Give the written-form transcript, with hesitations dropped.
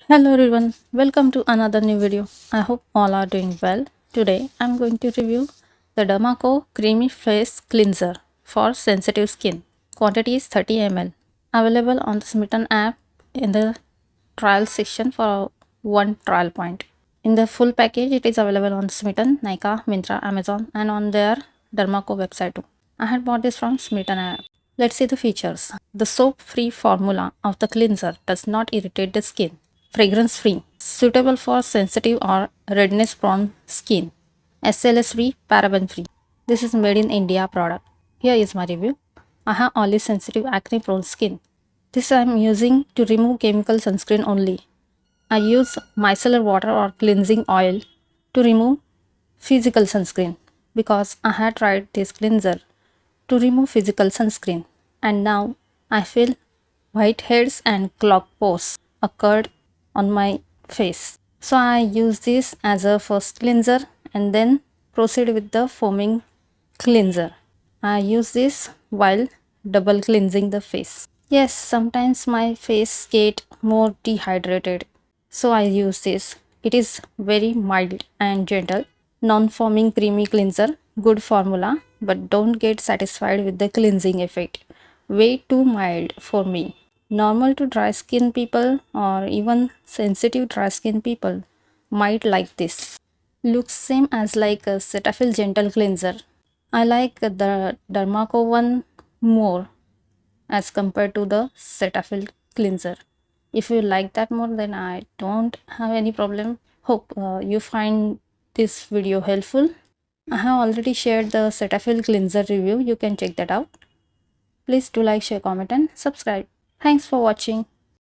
Hello everyone, welcome to another new video. I hope all are doing well. Today I'm going to review the Derma Creamy Face Cleanser for sensitive skin. Quantity is 30 ml. Available on the Smitten app in the trial section for one trial point. In the full package, it is available on Smitten, Nykaa, Myntra, Amazon, and on their Derma website too. I had bought this from Smitten app. Let's see the features. The soap-free formula of the cleanser does not irritate the skin. Fragrance free, suitable for sensitive or redness prone skin. SLS free, paraben free. This is made in India product. Here is my review. I have oily sensitive acne prone skin. This I am using to remove chemical sunscreen only. I use micellar water or cleansing oil to remove physical sunscreen because I had tried this cleanser to remove physical sunscreen and now I feel whiteheads and clogged pores occurred on my face. So I use this as a first cleanser and then proceed with the foaming cleanser. I use this while double cleansing the face. Yes, sometimes my face get more dehydrated. So I use this. It is very mild and gentle, non-foaming creamy cleanser, good formula, but don't get satisfied with the cleansing effect. Way too mild for me. Normal to dry skin people or even sensitive dry skin people might like this. Looks same as like a Cetaphil gentle cleanser. I like the Dermaco one more as compared to the Cetaphil cleanser. If you like that more, then I don't have any problem. Hope you find this video helpful. I have already shared the Cetaphil cleanser review. You can check that out. Please do like, share, comment and subscribe. Thanks for watching.